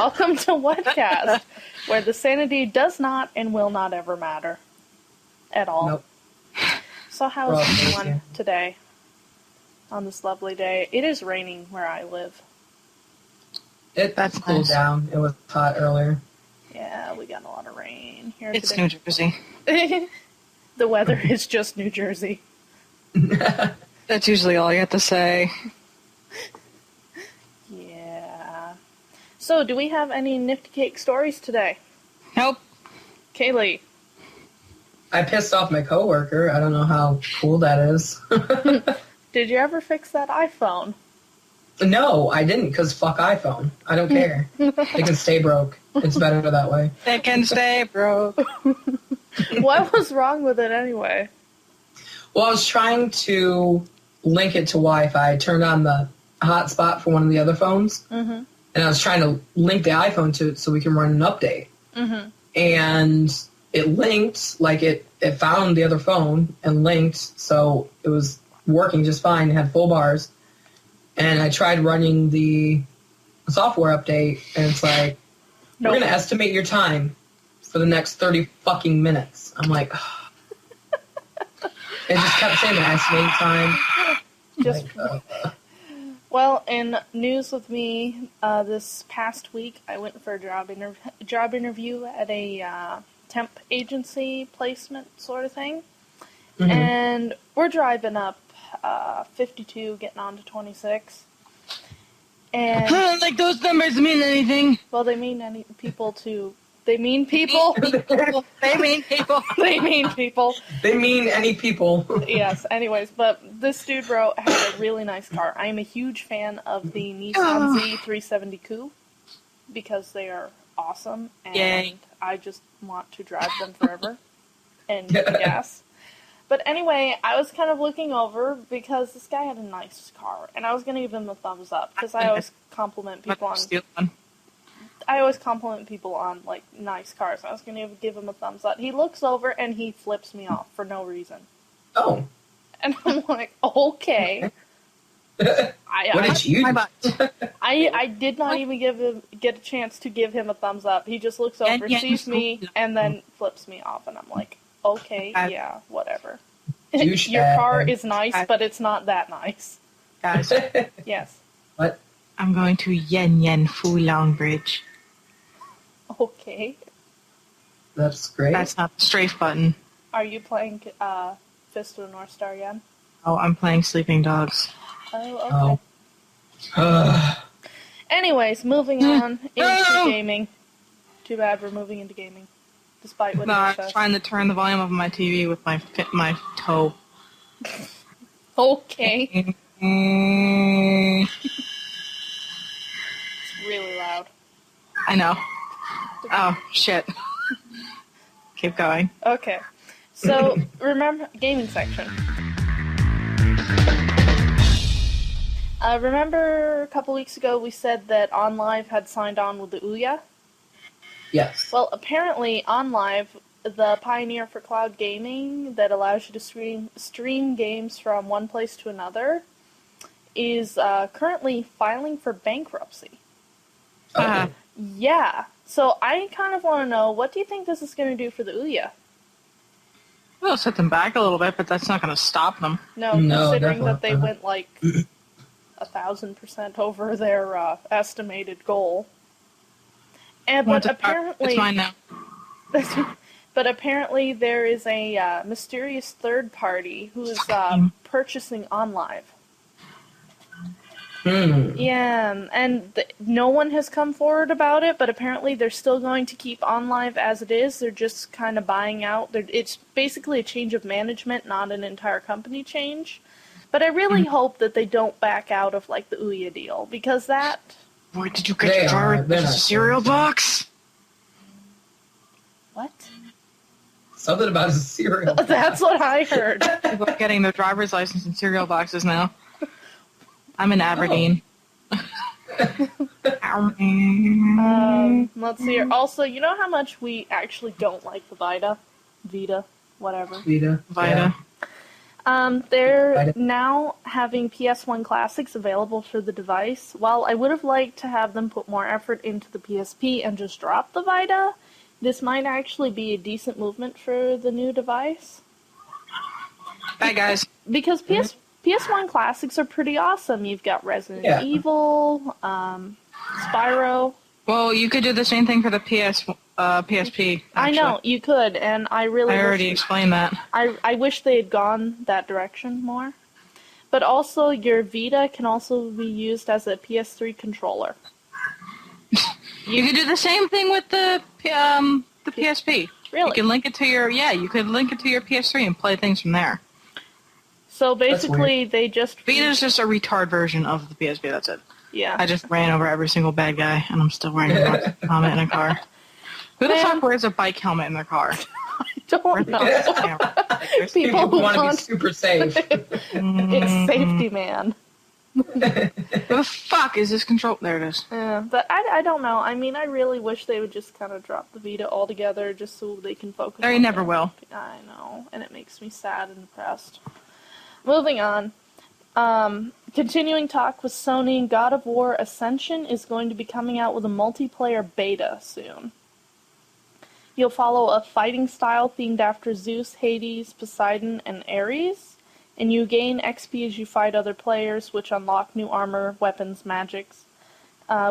Welcome to Webcast, where the sanity does not and will not ever matter. At all. Nope. So how is everyone today? On this lovely day. It is raining where I live. That's cooled nice. Down. It was hot earlier. Yeah, we got a lot of rain here it's today. New Jersey. The weather is just New Jersey. That's usually all you have to say. Yeah. So, do we have any Nifty Cake stories today? Nope. Kaylee. I pissed off my coworker. I don't know how cool that is. Did you ever fix that iPhone? No, I didn't, because fuck iPhone. I don't care. They can stay broke. It's better that way. They can stay broke. What was wrong with it anyway? Well, I was trying to link it to Wi-Fi. I turned on the hotspot for one of the other phones, and I was trying to link the iPhone to it so we can run an update. And it linked, like it found the other phone and linked, so it was working just fine. It had full bars. And I tried running the software update, and it's like, we're going to estimate your time for the next 30 fucking minutes. I'm like, ugh. It just kept saying that, estimating time. Well, in news with me, this past week, I went for a job interview at a temp agency placement sort of thing. And we're driving up 52, getting on to 26. And I don't like those numbers mean anything. Well, they mean people to... They mean people? They mean people. They mean people. They mean any people. Yes, anyways, but this dude, bro, had a really nice car. I am a huge fan of the Nissan Z370 Coupe because they are awesome, and I just want to drive them forever and get the gas. But anyway, I was kind of looking over because this guy had a nice car, and I was going to give him a thumbs up because I always compliment people on like nice cars. I was going to give him a thumbs up. He looks over and he flips me off for no reason. Oh. And I'm like, okay. What did you do? I did not even get a chance to give him a thumbs up. He just looks over, sees me, and then flips me off, and I'm like, okay, yeah, whatever. Your car is nice, but it's not that nice. Guys. Yes. What? I'm going to Yen Yen Fu Long Bridge. Okay. That's great. That's not the strafe button. Are you playing Fist of the North Star again? Oh, I'm playing Sleeping Dogs. Oh, okay. Anyways, moving on into gaming. Too bad we're moving into gaming. Despite what I was trying to turn the volume of my TV with my toe. Okay. It's really loud. I know. Oh, shit. Keep going. Okay. So, remember, gaming section. Remember a couple weeks ago we said that OnLive had signed on with the Ouya? Yes. Well, apparently OnLive, the pioneer for cloud gaming that allows you to stream games from one place to another, is currently filing for bankruptcy. Yeah. So I kind of want to know, what do you think this is going to do for the Ouya? Well, set them back a little bit, but that's not going to stop them. No, considering that they went like 1,000% over their estimated goal. But apparently, it's mine now. But apparently, there is a mysterious third party who is purchasing OnLive. Yeah, and no one has come forward about it, but apparently they're still going to keep OnLive as it is. They're just kind of buying out. It's basically a change of management, not an entire company change. But I really hope that they don't back out of, like, the Ouya deal, because that... Where did you get your driver's cereal box? What? Something about a cereal box. That's what I heard. People are getting their driver's license in cereal boxes now. I'm in Aberdeen. Let's see here. Also, you know how much we actually don't like the Vita? Vita, whatever. Vita. Yeah. They're now having PS1 classics available for the device. While I would have liked to have them put more effort into the PSP and just drop the Vita, this might actually be a decent movement for the new device. Bye, guys. Because PS1 classics are pretty awesome. You've got Resident Evil, Spyro. Well, you could do the same thing for the PSP. Actually. I know, you could, and I already explained that. I wish they had gone that direction more. But also, your Vita can also be used as a PS3 controller. You could do the same thing with the PSP. Really? You can link it to your you could link it to your PS3 and play things from there. So basically, they just Vita's just a retard version of the PSP. That's it. Yeah. I just ran over every single bad guy, and I'm still wearing a helmet in a car. Who the fuck wears a bike helmet in their car? I don't know. People who want to be super safe. It's safety, man. Who the fuck is this control? There it is. Yeah, but I don't know. I mean, I really wish they would just kind of drop the Vita altogether just so they can focus on They never will. I know, and it makes me sad and depressed. Moving on. Continuing talk with Sony, God of War Ascension is going to be coming out with a multiplayer beta soon. You'll follow a fighting style themed after Zeus, Hades, Poseidon, and Ares, and you gain XP as you fight other players, which unlock new armor, weapons, magics.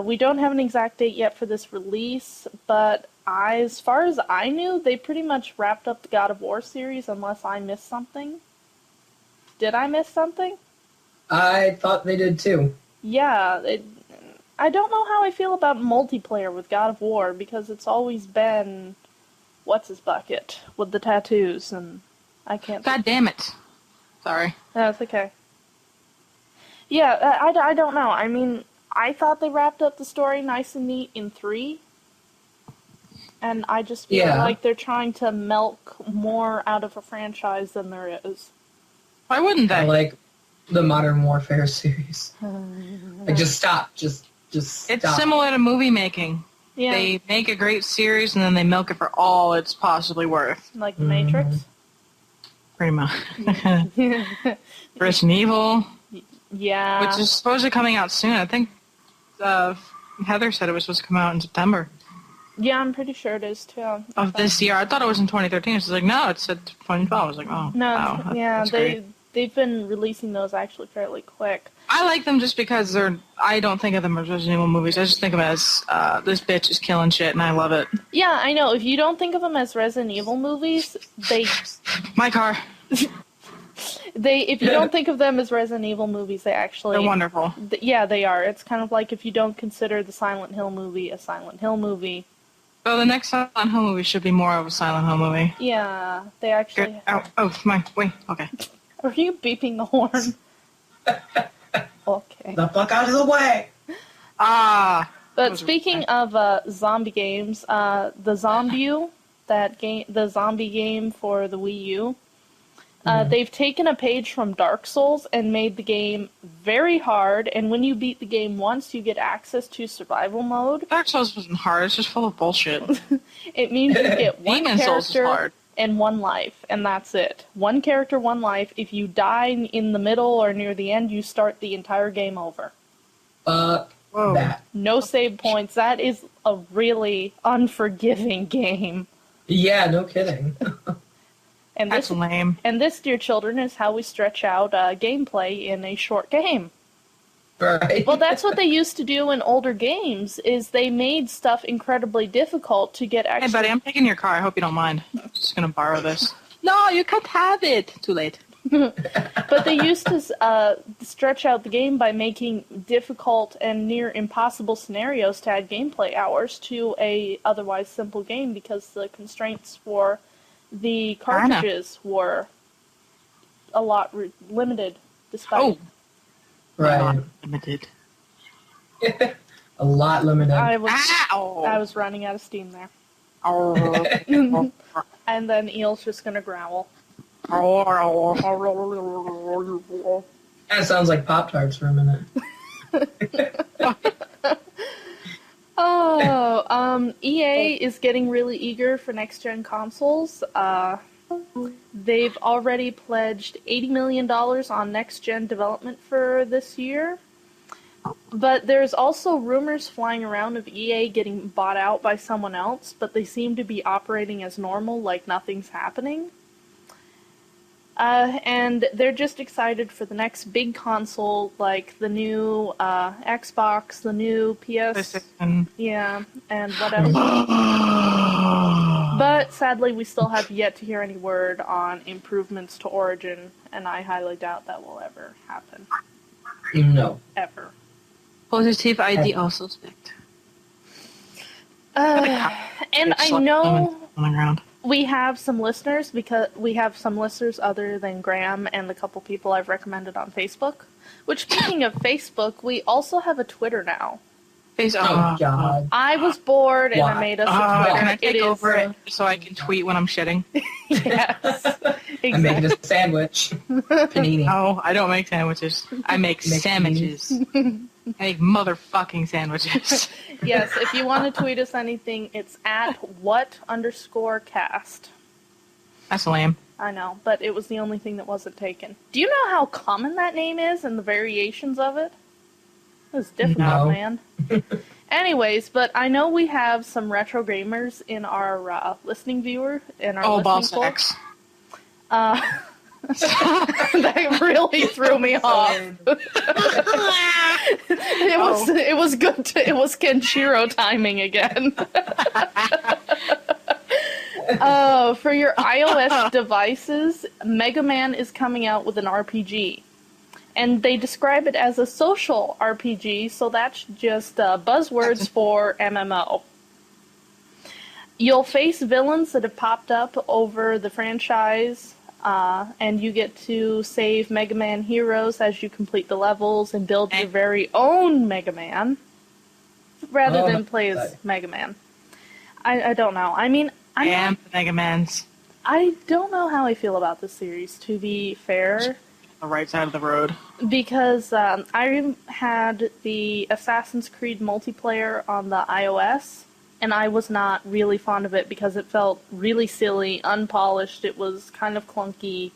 We don't have an exact date yet for this release, but as far as I knew, they pretty much wrapped up the God of War series unless I missed something. Did I miss something? I thought they did too. Yeah, I don't know how I feel about multiplayer with God of War, because it's always been what's-his-bucket with the tattoos, and I can't... God damn it. Sorry. No, it's okay. Yeah, I don't know. I mean, I thought they wrapped up the story nice and neat in 3, and I just feel like they're trying to milk more out of a franchise than there is. Why wouldn't they? I like the Modern Warfare series. Like, just stop. Just stop. It's similar to movie making. Yeah. They make a great series and then they milk it for all it's possibly worth. Like The Matrix? Pretty much. Resident Evil. Yeah. Which is supposed to be coming out soon. I think Heather said it was supposed to come out in September. Yeah, I'm pretty sure it is, too. Of this year. I thought it was in 2013. She's like, no, it said 2012. I was like, oh, no, wow. Yeah, they've been releasing those actually fairly quick. I like them just because I don't think of them as Resident Evil movies. I just think of them as, this bitch is killing shit, and I love it. Yeah, I know. If you don't think of them as Resident Evil movies, My car. If you don't think of them as Resident Evil movies, they actually... They're wonderful. Yeah, they are. It's kind of like if you don't consider the Silent Hill movie a Silent Hill movie. Oh, the next Silent Hill movie should be more of a Silent Hill movie. Yeah, they actually... Wait, okay. Are you beeping the horn? Okay. The fuck out of the way! But speaking of zombie games, the Zombie game for the Wii U, they've taken a page from Dark Souls and made the game very hard, and when you beat the game once, you get access to survival mode. Dark Souls wasn't hard, it's just full of bullshit. It means you get one Demon Souls is character hard. and one life, and that's it. One character, one life. If you die in the middle or near the end, you start the entire game over. That. No save points. That is a really unforgiving game. Yeah, no kidding. And That's lame. And this, dear children, is how we stretch out gameplay in a short game. Right. Well, that's what they used to do in older games, is they made stuff incredibly difficult to get extra... Hey, buddy, I'm taking your car. I hope you don't mind. I'm just going to borrow this. No, you can't have it. Too late. But they used to stretch out the game by making difficult and near impossible scenarios to add gameplay hours to a otherwise simple game, because the constraints for the cartridges were a lot limited, despite... Right. Limited. A lot limited. I was running out of steam there. And then Eel's just gonna growl. That sounds like Pop-Tarts for a minute. EA is getting really eager for next-gen consoles. they've already pledged $80 million on next-gen development for this year. But there's also rumors flying around of EA getting bought out by someone else, but they seem to be operating as normal, like nothing's happening. And they're just excited for the next big console, like the new Xbox, the new PS, yeah, and whatever. But sadly, we still have yet to hear any word on improvements to Origin, and I highly doubt that will ever happen. No. Ever. Positive ID also suspect. And I know we have some listeners, because we have some listeners other than Graham and the couple people I've recommended on Facebook. Which, speaking of Facebook, we also have a Twitter now. Oh, God. I was bored and I made us a Twitter. Can I take over it so I can tweet when I'm shitting? Yes. Exactly. I'm making a sandwich. Panini. Oh, I don't make sandwiches. I make sandwiches. I make motherfucking sandwiches. Yes, if you want to tweet us anything, it's at what_cast. That's lame. I know, but it was the only thing that wasn't taken. Do you know how common that name is and the variations of it? It's difficult, man. Anyways, but I know we have some retro gamers in our listening viewer, in our listening folks. That really threw me off. It was good. It was Kenshiro timing again. For your iOS devices, Mega Man is coming out with an RPG. And they describe it as a social RPG, so that's just buzzwords for MMO. You'll face villains that have popped up over the franchise, and you get to save Mega Man heroes as you complete the levels and build your very own Mega Man, rather than play as Mega Man. I don't know. I mean, I am Mega Man's. I don't know how I feel about this series, to be fair. The right side of the road. Because I had the Assassin's Creed multiplayer on the iOS, and I was not really fond of it because it felt really silly, unpolished, it was kind of clunky.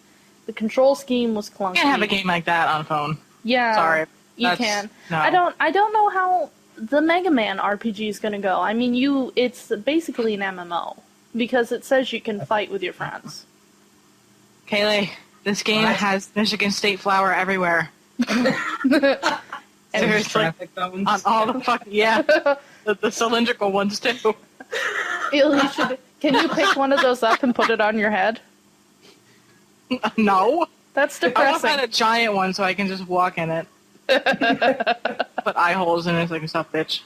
The control scheme was clunky. You can't have a game like that on a phone. Yeah. Sorry. You can. No. I don't know how the Mega Man RPG is going to go. I mean, it's basically an MMO, because it says you can fight with your friends. Kaylee, this game has Michigan State flour everywhere. Traffic cones. On all the fucking, the cylindrical ones too. Can you pick one of those up and put it on your head? No. That's I depressing. want to find a giant one so I can just walk in it. Put eye holes in it so I can stop bitch.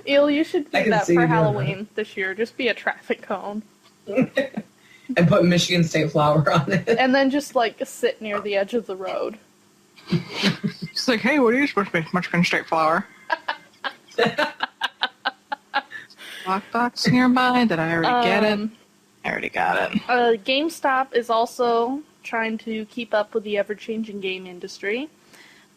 You should do that for Halloween this year. Just be a traffic cone. And put Michigan State flour on it. And then just, sit near the edge of the road. It's like, hey, what are you supposed to be? Michigan State flour. Lockbox nearby. Did I already get it? I already got it. GameStop is also trying to keep up with the ever-changing game industry.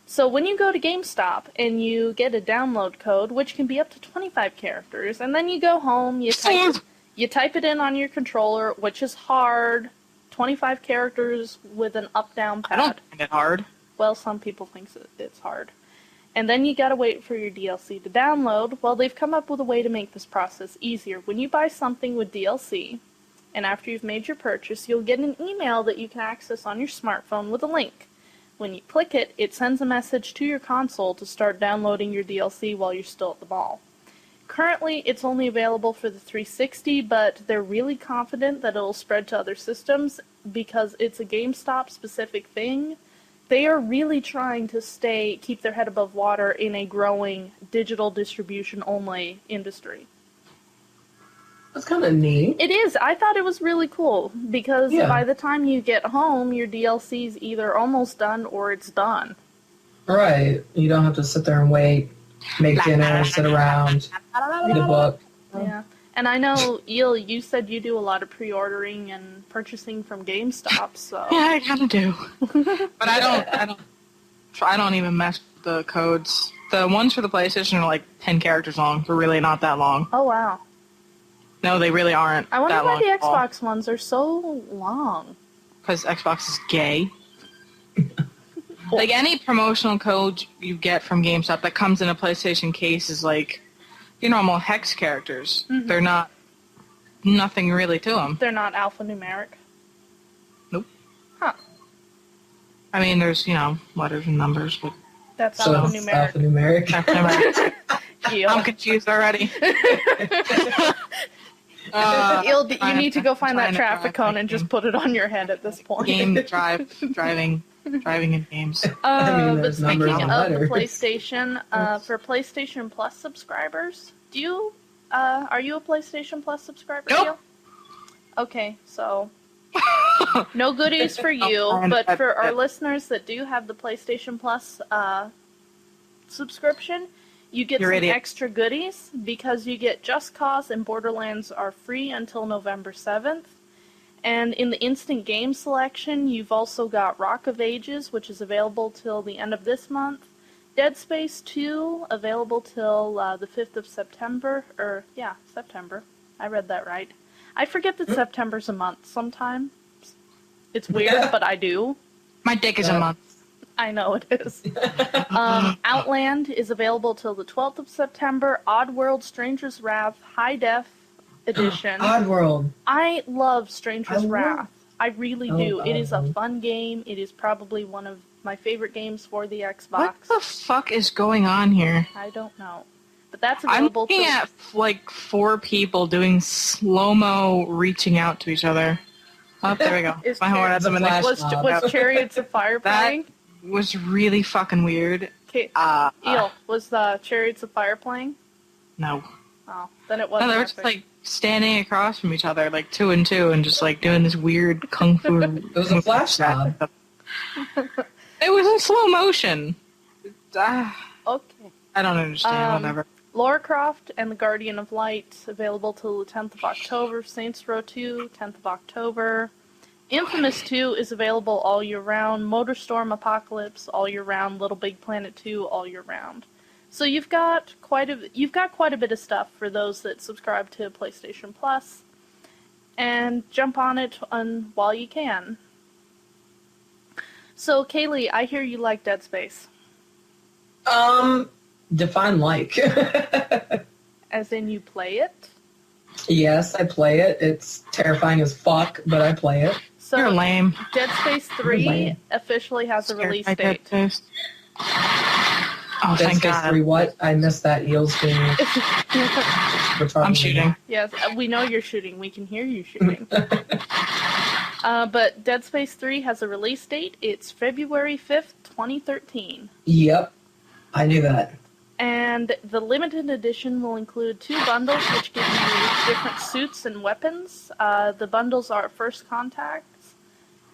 So when you go to GameStop and you get a download code, which can be up to 25 characters, and then you go home, you type it in on your controller, which is hard. 25 characters with an up-down pad. I don't find it hard. Well, some people think it's hard. And then you gotta wait for your DLC to download. Well, they've come up with a way to make this process easier. When you buy something with DLC, and after you've made your purchase, you'll get an email that you can access on your smartphone with a link. When you click it, it sends a message to your console to start downloading your DLC while you're still at the mall. Currently, it's only available for the 360, but they're really confident that it'll spread to other systems because it's a GameStop-specific thing. They are really trying to keep their head above water in a growing digital distribution-only industry. That's kind of neat. It is. I thought it was really cool because by the time you get home, your DLC's either almost done or it's done. Right. You don't have to sit there and wait, make dinner, sit around, read a book. Yeah. And I know, Eel, you said you do a lot of pre-ordering and purchasing from GameStop, so... Yeah, I kind of do. But I don't even mess with the codes. The ones for the PlayStation are 10 characters long. They're really not that long. Oh, wow. No, they really aren't. I wonder that why long the at all. Xbox ones are so long. Because Xbox is gay. Like, any promotional code you get from GameStop that comes in a PlayStation case is like your normal hex characters. Mm-hmm. They're not, nothing really to them. They're not alphanumeric. Nope. Huh. I mean, there's, letters and numbers, but That's So alphanumeric. alphanumeric. alphanumeric. Eel. I'm confused already. Eel, you need to go find that trying to traffic drive cone my and just put it on your head at this point. driving in games. But there's speaking numbers of and the letters. PlayStation, for PlayStation Plus subscribers, are you a PlayStation Plus subscriber? Nope. Eel? Okay, so no goodies for you, fine. but for our listeners that do have the PlayStation Plus subscription, you get You're some idiot. extra goodies because you get Just Cause and Borderlands are free until November 7th. And in the instant game selection, you've also got Rock of Ages, which is available till the end of this month. Dead Space 2, available till the 5th of September. September. I read that right. I forget that September's a month sometimes. It's weird, but I do. My dick is a month. I know it is. Outland is available till the 12th of September. Oddworld Stranger's Wrath High Def Edition. Oddworld. I love Stranger's Wrath. I really do. Oh, It is a Oddworld. fun game. It is probably one of my favorite games for the Xbox. What the fuck is going on here? I don't know. But that's I'm available looking at, like, 4 people doing slow-mo reaching out to each other. Oh, there we go. Is My horn has Chariots a of minute. Flash. was Chariots of Fire That- playing? Was really fucking weird. Okay. Eel, was Chariots of Fire playing? No. Oh, then it No, wasn't. they were just, epic. like, standing across from each other, like, 2 and 2, and just, like, doing this weird kung fu. It was a flash mob. It was in slow motion. Okay. I don't understand, whatever. Lara Croft and the Guardian of Light, available till the 10th of October. Saints Row 2, 10th of October. Infamous 2 is available all year round. Motorstorm Apocalypse all year round. LittleBigPlanet 2 all year round. So you've got quite a bit of stuff for those that subscribe to PlayStation Plus, and jump on it while you can. So Kaylee, I hear you like Dead Space. Define like. As in you play it? Yes, I play it. It's terrifying as fuck, but I play it. So You're lame. Dead Space 3 lame. officially has a release Scared by date. Dead Space. Oh, Dead thank Space God. 3, what? I missed that. Eel's being I'm shooting. Yes, we know you're shooting. We can hear you shooting. But Dead Space 3 has a release date. It's February 5th, 2013. Yep. I knew that. And the limited edition will include 2 bundles, which give you different suits and weapons. The bundles are First Contacts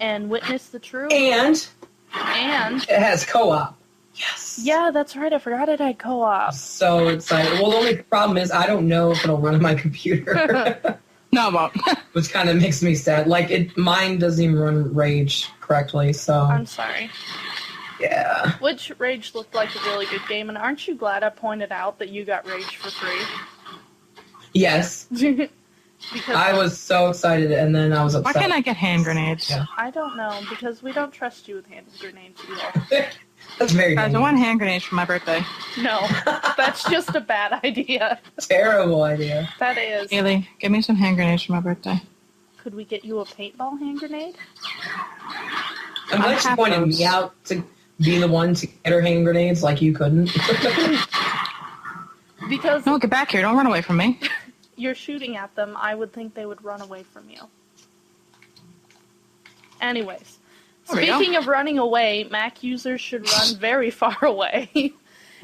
and Witness the Truth. And And it has co-op. Yes. yeah, that's right. I forgot it had co-op. So excited. Well, the only problem is I don't know if it'll run on my computer, No, it won't. which kind of makes me sad. Like, mine doesn't even run Rage correctly, so I'm sorry. yeah. Which Rage looked like a really good game, and aren't you glad I pointed out that you got Rage for free? Yes. Because I was so excited, and then I was Why upset. can't I get hand grenades? Yeah. I don't know, because we don't trust you with hand grenades either. That's very Guys, I dangerous. want hand grenades for my birthday. No, that's just a bad idea. Terrible idea. That is. Haley, give me some hand grenades for my birthday. Could we get you a paintball hand grenade? I'm glad you pointed me out to be the one to get her hand grenades like you couldn't. Because No, get back here. Don't run away from me. you're shooting at them, I would think they would run away from you. Anyways, There we go. speaking of running away, Mac users should run very far away.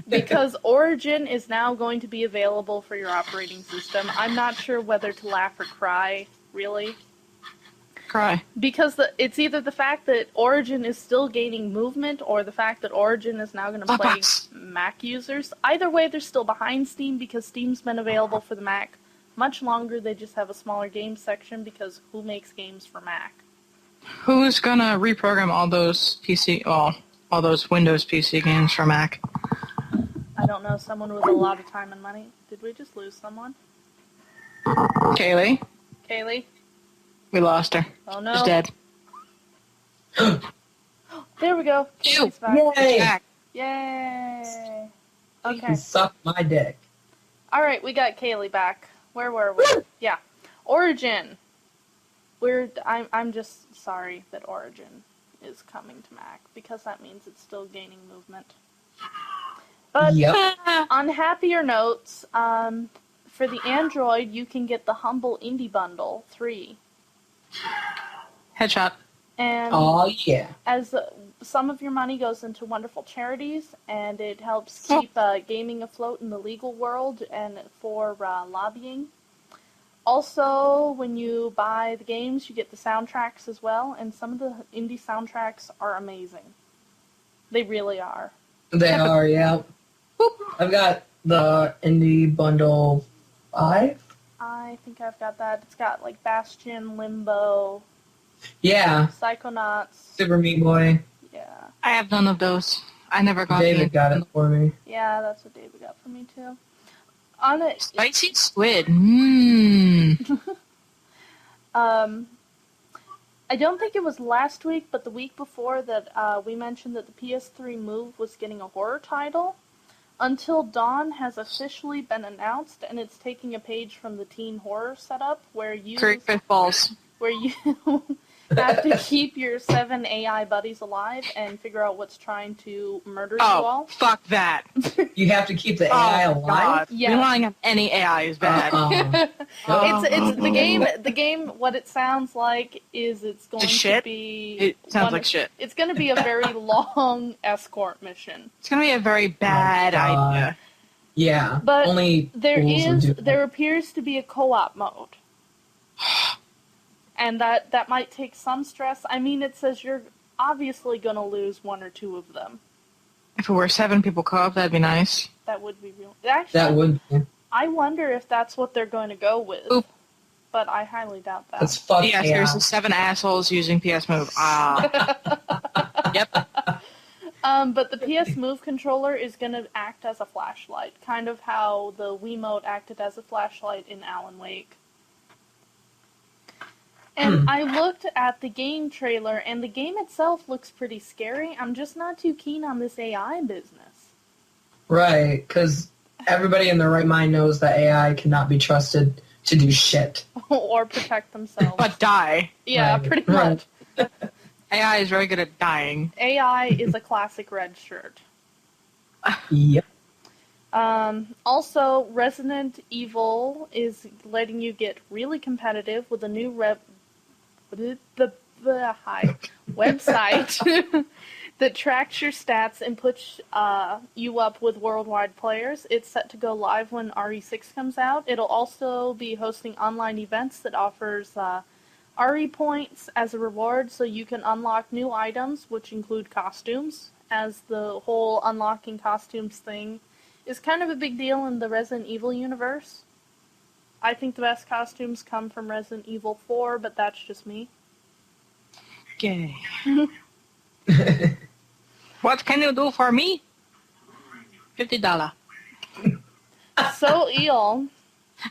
Because Origin is now going to be available for your operating system. I'm not sure whether to laugh or cry, really. Cry. Because it's either the fact that Origin is still gaining movement, or the fact that Origin is now going to play Box. Mac users. Either way, they're still behind Steam, because Steam's been available for the Mac much longer. They just have a smaller game section, because who makes games for Mac? Who's gonna reprogram all those all those Windows PC games for Mac? I don't know, someone with a lot of time and money. Did we just lose someone? Kaylee, Kaylee? we lost her. Oh no. She's dead. There we go. Kaylee's back. Yay! Back. Yay. You Okay. suck my dick. Alright, we got Kaylee back. Where were we? Yeah. Origin. I'm just sorry that Origin is coming to Mac, because that means it's still gaining movement. But Yep. on happier notes, for the Android, you can get the Humble Indie Bundle 3. Headshot. And Oh yeah. as some of your money goes into wonderful charities, and it helps keep gaming afloat in the legal world and for lobbying. Also, when you buy the games, you get the soundtracks as well, and some of the indie soundtracks are amazing. They really are. They are, yeah. I've got the Indie Bundle 5. I think I've got that. It's got like Bastion, Limbo, Yeah. Psychonauts. Super Meat Boy. Yeah. I have none of those. I never got David got it for me. Yeah, that's what David got for me too. On it, Spicy squid. Mmm. I don't think it was last week, but the week before that we mentioned that the PS3 Move was getting a horror title. Until Dawn has officially been announced, and it's taking a page from the teen horror setup where you have to keep your 7 AI buddies alive and figure out what's trying to murder you all. Oh, fuck that. You have to keep the AI alive? God. Yeah. Relying on any AI is bad. It's the game. The game. What it sounds like is it's going to be. It sounds like shit. It's going to be a very long escort mission. It's gonna be a very bad idea. Yeah. But only there appears to be a co-op mode. And that might take some stress. I mean, it says you're obviously going to lose 1 or 2 of them. If it were 7 people co-op, that'd be nice. That would be real. Actually, that would be. I wonder if that's what they're going to go with. Oop. But I highly doubt that. That's fucking Yes, there's the 7 assholes using PS Move. Yep. But the PS Move controller is going to act as a flashlight, kind of how the Wiimote acted as a flashlight in Alan Wake. And I looked at the game trailer, and the game itself looks pretty scary. I'm just not too keen on this AI business. Right, because everybody in their right mind knows that AI cannot be trusted to do shit. Or protect themselves. But die. Yeah, Right. pretty much. AI is very good at dying. AI is a classic red shirt. Yep. Also, Resident Evil is letting you get really competitive with a new website that tracks your stats and puts you up with worldwide players. It's set to go live when RE6 comes out. It'll also be hosting online events that offers RE points as a reward, so you can unlock new items, which include costumes, as the whole unlocking costumes thing is kind of a big deal in the Resident Evil universe. I think the best costumes come from Resident Evil 4, but that's just me. Gay. What can you do for me? $50. So, Eel.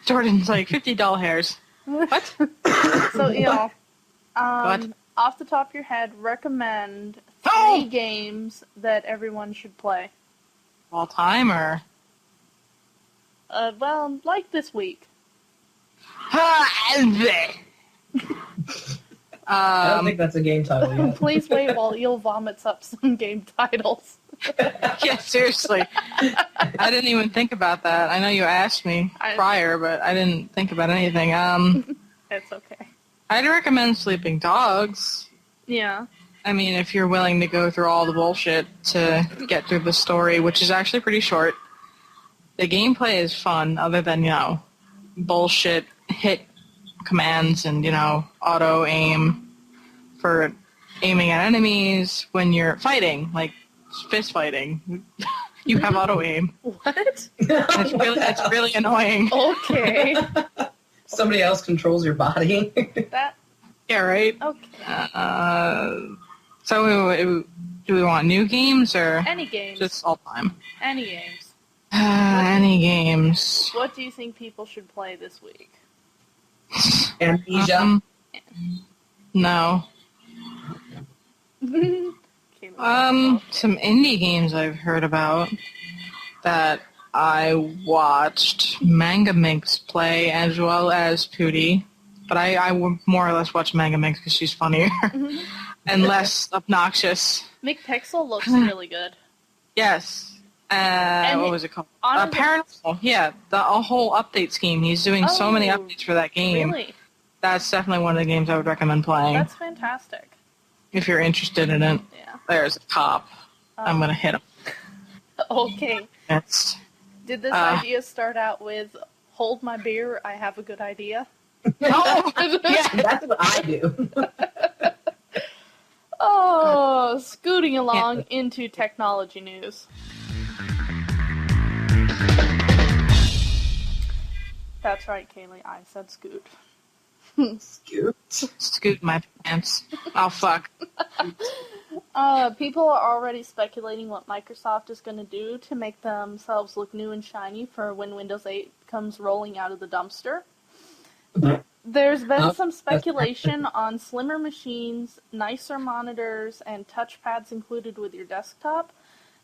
Jordan's like, $50 hairs. What? So, Eel. What? Off the top of your head, recommend 3 games that everyone should play. All time or? Well, like this week. I don't think that's a game title yet. Please wait while Eel vomits up some game titles. Yeah, seriously. I didn't even think about that. I know you asked me prior, but I didn't think about anything. It's okay. I'd recommend Sleeping Dogs. Yeah. I mean, if you're willing to go through all the bullshit to get through the story, which is actually pretty short. The gameplay is fun, other than, bullshit hit commands and, auto aim for aiming at enemies when you're fighting, like fist fighting. You have auto aim. What? It's really annoying. Okay. Somebody else controls your body. Yeah, right? Okay. So do we want new games or Any games. just all time? Any games. Any games. What do you think people should play this week? Amnesia. No. Some indie games I've heard about that I watched Manga Minx play as well as Pootie, but I would more or less watch Manga Minx because she's funnier and less obnoxious. McPixel looks really good. Yes. What was it called? Paranormal. Yeah, the whole update scheme. He's doing so many updates for that game. Really? That's definitely one of the games I would recommend playing. That's fantastic. If you're interested in it. Yeah. There's a top. I'm going to hit him. Okay. That's, Did this idea start out with, hold my beer, I have a good idea? No! Yeah, that's what I do. Oh, scooting along into technology news. That's right, Kaylee, I said scoot. Scoot my pants. Oh, fuck. People are already speculating what Microsoft is going to do to make themselves look new and shiny for when Windows 8 comes rolling out of the dumpster. There's been some speculation on slimmer machines, nicer monitors, and touchpads included with your desktop.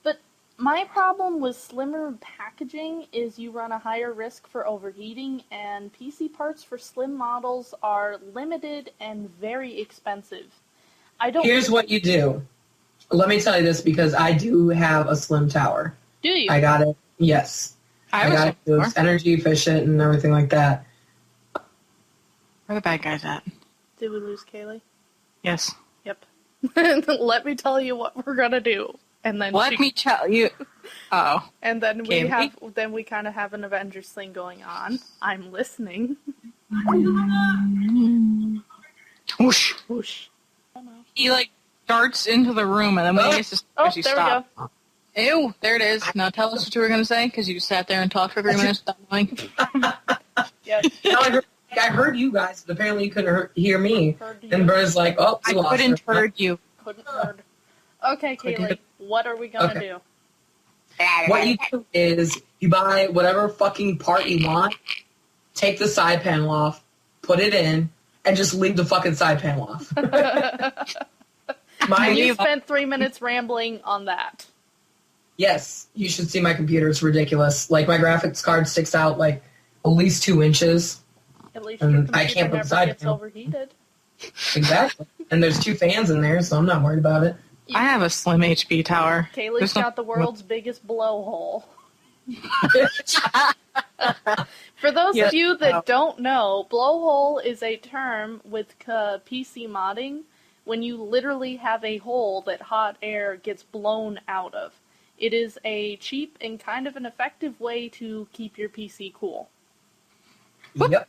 But my problem with slimmer packaging is you run a higher risk for overheating, and PC parts for slim models are limited and very expensive. Here's what you do. Let me tell you this because I do have a slim tower. Do you? I got it. Yes. I got it. It was energy efficient and everything like that. Where are the bad guys at? Did we lose Kaylee? Yes. Yep. Let me tell you what we're gonna do, and then let me tell you. Oh. And then we kind of have an Avengers thing going on. I'm listening. Whoosh. Whoosh. He darts into the room, and then when he gets to she stops. Ew, there it is. Now tell us what you were going to say, because you just sat there and talked for 3 minutes without knowing. Yes. I heard you guys, but apparently you couldn't hear me. And Bert's like, oh, I couldn't heard you. Couldn't heard. Okay, Kaylee, what are we going to do? What you do is you buy whatever fucking part you want, take the side panel off, put it in, and just leave the fucking side panel off. You spent 3 minutes rambling on that. Yes, you should see my computer. It's ridiculous. My graphics card sticks out at least 2 inches. At least your computer I can't put never side gets panel. overheated. Exactly. And there's 2 fans in there, so I'm not worried about it. I have a slim HP tower. Kaylee's got the world's biggest blowhole. For those of you that don't know, blowhole is a term with PC modding when you literally have a hole that hot air gets blown out of. It is a cheap and kind of an effective way to keep your PC cool. Yep.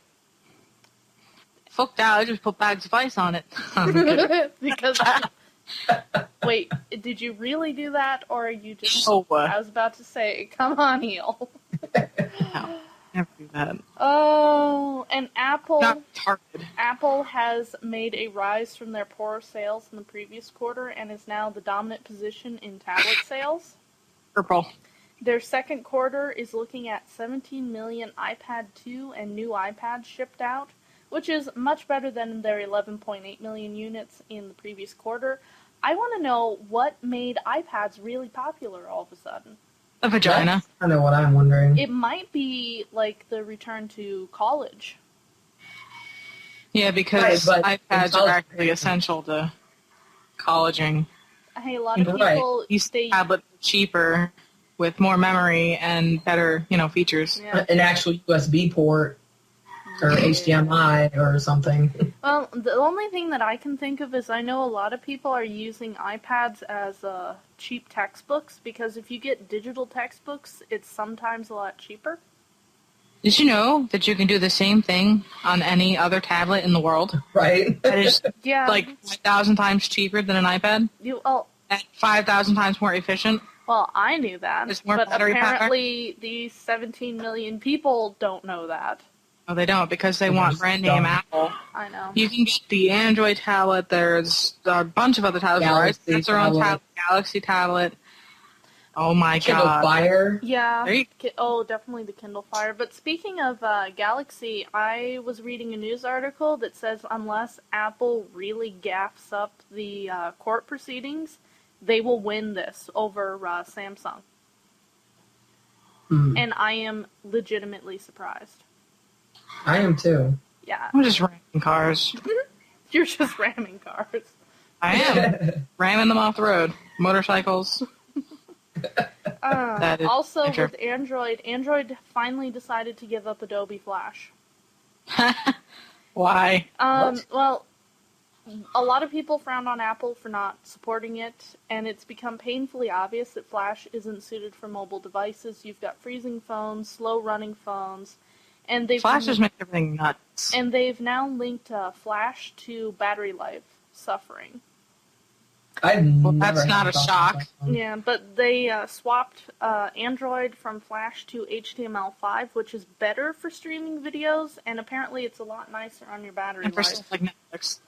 Fuck that, I just put bags of ice on it. Because... Wait, did you really do that, or are you just... Oh, I was about to say, come on, heel. No, never do that. Oh, and Apple has made a rise from their poor sales in the previous quarter and is now the dominant position in tablet sales. Purple. Their second quarter is looking at 17 million iPad 2 and new iPads shipped out, which is much better than their 11.8 million units in the previous quarter. I want to know what made iPads really popular all of a sudden. A vagina. That's kind of what I'm wondering. It might be the return to college. Yeah, because iPads are actually essential to colleging. Hey, a lot of people... These tablets are cheaper with more memory and better, features. Yeah. An actual USB port. Or HDMI or something. Well, the only thing that I can think of is I know a lot of people are using iPads as cheap textbooks, because if you get digital textbooks, it's sometimes a lot cheaper. Did you know that you can do the same thing on any other tablet in the world? Right. That is 5,000 times cheaper than an iPad? And 5,000 times more efficient? Well, I knew that, It's more but battery apparently these 17 million people don't know that. No, they don't, because they want brand name Apple. I know. You can get the Android tablet. There's a bunch of other tablets. It's their own tablet, Galaxy tablet. Oh my Kindle god. Fire. Yeah. There you- Definitely the Kindle Fire. But speaking of Galaxy, I was reading a news article that says unless Apple really gaffs up the court proceedings, they will win this over Samsung. And I am legitimately surprised. I am too. Yeah. I'm just ramming cars. You're just ramming cars. I am. Ramming them off the road. Motorcycles. That is Also, nature. with Android finally decided to give up Adobe Flash. Why? Well, a lot of people frowned on Apple for not supporting it, and it's become painfully obvious that Flash isn't suited for mobile devices. You've got freezing phones, slow-running phones, and Flash just makes everything nuts. And they've now linked Flash to battery life suffering. That's not a shock. Yeah, but they swapped Android from Flash to HTML5, which is better for streaming videos, and apparently it's a lot nicer on your battery And for life. stuff like Netflix.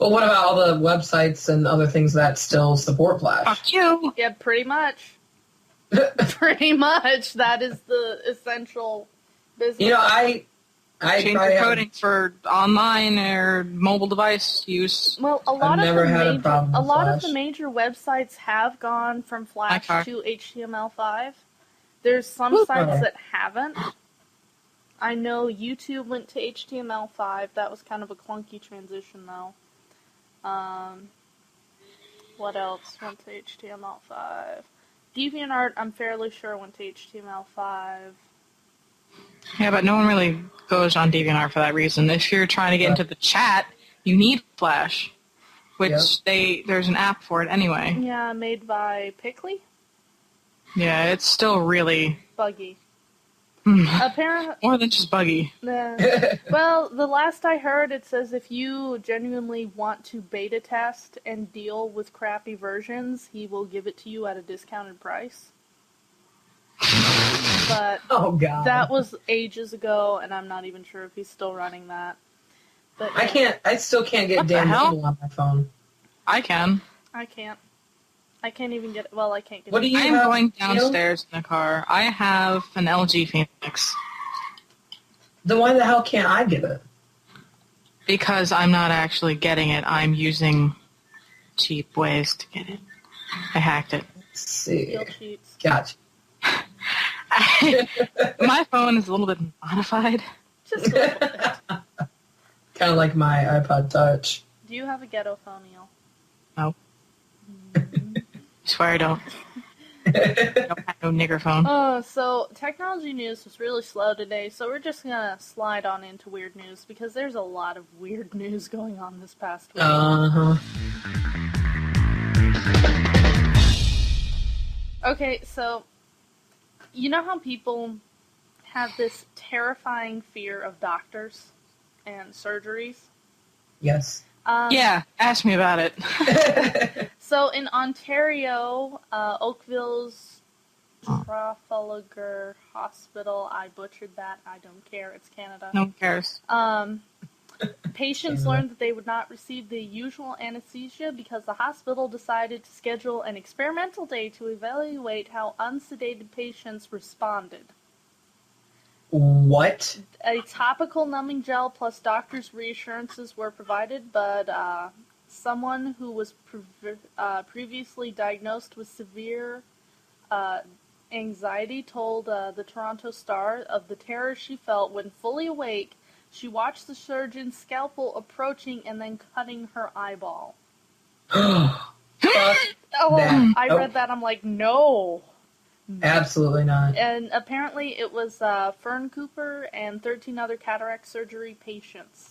Well, what about all the websites and other things that still support Flash? Fuck you. Yeah, pretty much. Pretty much. That is the essential business. You know, I Change probably your have- coding for online or mobile device use. Well, a lot I've never of the had a major, problem with a lot of Flash. the major websites have gone from Flash car. to HTML5. There's some Ooh. sites that haven't. I know YouTube went to HTML5. That was kind of a clunky transition, though. What else went to HTML5? DeviantArt, I'm fairly sure, went to HTML5. Yeah, but no one really goes on DeviantArt for that reason. If you're trying to get into the chat, you need Flash, which there's an app for it anyway. Yeah, made by Pickley? Yeah, it's still really Buggy. more Apparently, than just buggy. well, the last I heard, it says if you genuinely want to beta test and deal with crappy versions, he will give it to you at a discounted price. But Oh god. that was ages ago, and I'm not even sure if he's still running that. But I still can't get What the damn hell? mobile on my phone. I can. I can't. I can't even get. Well, I can't get. What do you I'm have, going Gino? downstairs in the car. I have an LG Phoenix. Then why the hell can't I get it? Because I'm not actually getting it. I'm using cheap ways to get it. I hacked it. Let's see. Steal cheats. Gotcha. My phone is a little bit modified. Just a little bit. Kind of like my iPod Touch. Do you have a ghetto phone, Neil? No. I swear I don't. I don't have no nigger phone. Oh, so technology news was really slow today, so we're just gonna slide on into weird news because there's a lot of weird news going on this past week. Uh-huh. Okay, so you know how people have this terrifying fear of doctors and surgeries? Yes. Yeah, ask me about it. So in Ontario, Oakville's Trafalgar Hospital, I butchered that, I don't care, it's Canada. No one cares. Patients learned that they would not receive the usual anesthesia because the hospital decided to schedule an experimental day to evaluate how unsedated patients responded. What? A topical numbing gel plus doctor's reassurances were provided, but someone who was previously diagnosed with severe anxiety told the Toronto Star of the terror she felt when fully awake. She watched the surgeon's scalpel approaching and then cutting her eyeball. Fuck Oh, that. I Nope. read that, I'm like, no. Absolutely not. And apparently it was Fern Cooper and 13 other cataract surgery patients.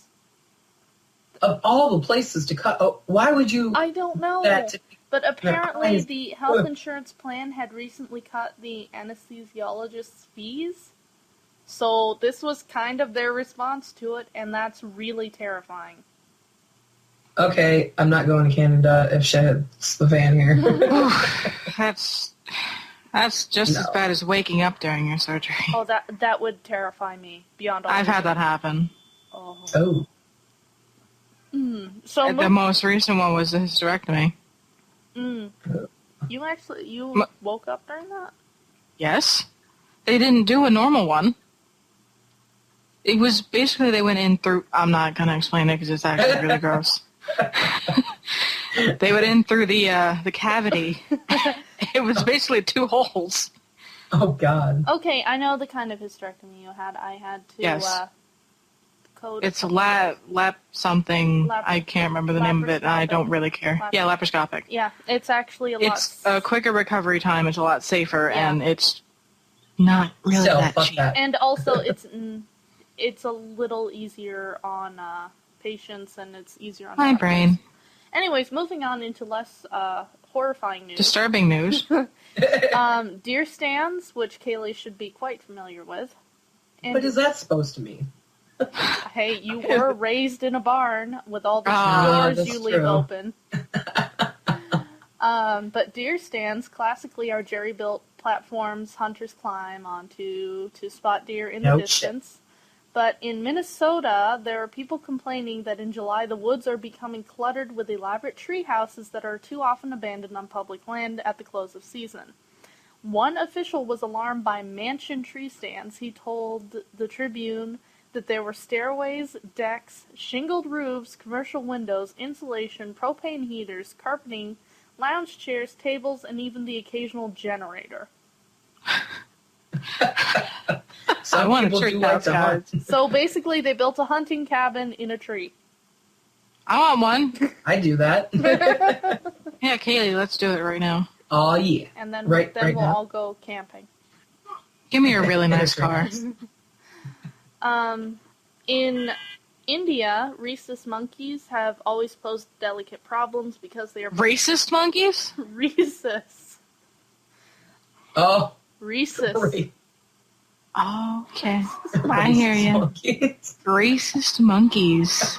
Of all the places to cut, why would you? I don't know. That to- But apparently eyes- the health insurance plan had recently cut the anesthesiologist's fees. So this was kind of their response to it, and that's really terrifying. Okay, I'm not going to Canada if shit hits the fan here. That's just as No. bad as waking up during your surgery. Oh, that would terrify me beyond all. I've had that happen. Oh. Oh. So The most recent one was a hysterectomy. You woke up during that? Yes. They didn't do a normal one. It was basically they went in through... I'm not going to explain it because it's actually really gross. They went in through the cavity. It was basically 2 holes. Oh, God. Okay, I know the kind of hysterectomy you had. I had to code... It's something. I can't remember the name of it, and I don't really care. Yeah, laparoscopic. Yeah, it's actually It's a quicker recovery time. It's a lot safer, and it's not really that cheap. That. And also, it's a little easier on patients, and it's easier on my doctors. brain. Anyways, moving on into less horrifying news. Disturbing news. Deer stands, which Kaylee should be quite familiar with. And what is that supposed to mean? Hey, you were raised in a barn with all the doors you leave open. But deer stands classically are jerry-built platforms hunters climb onto to spot deer in the distance. But in Minnesota, there are people complaining that in July the woods are becoming cluttered with elaborate tree houses that are too often abandoned on public land at the close of season. One official was alarmed by mansion tree stands. He told the Tribune that there were stairways, decks, shingled roofs, commercial windows, insulation, propane heaters, carpeting, lounge chairs, tables, and even the occasional generator. Some people do like to hunt. So basically, they built a hunting cabin in a tree. I want one. I do that. Yeah, Kaylee, let's do it right now. Oh, yeah. And then, we'll now. All go camping. Give me a really nice car. In India, rhesus monkeys have always posed delicate problems because they are... Racist monkeys? Rhesus. Oh. Rhesus. Great. Oh, okay. I hear you. Racist monkeys.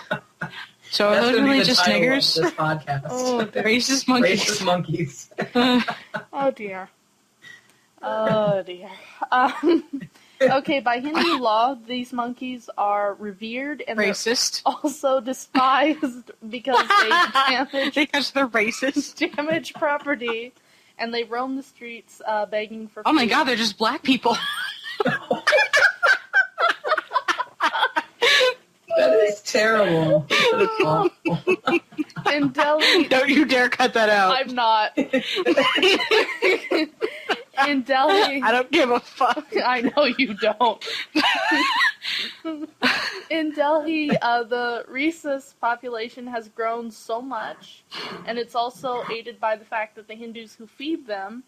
So are those really just niggers? This podcast. Oh, racist monkeys. Racist monkeys. Oh, dear. Oh, dear. Okay, by Hindu law, these monkeys are revered and racist. Also despised because they because they're racist. Damage property, and they roam the streets begging for food. Oh my God, they're just black people. That is terrible. That is awful. In Delhi... Don't you dare cut that out. I'm not. In Delhi... I don't give a fuck. I know you don't. In Delhi, the rhesus population has grown so much, and it's also aided by the fact that the Hindus who feed them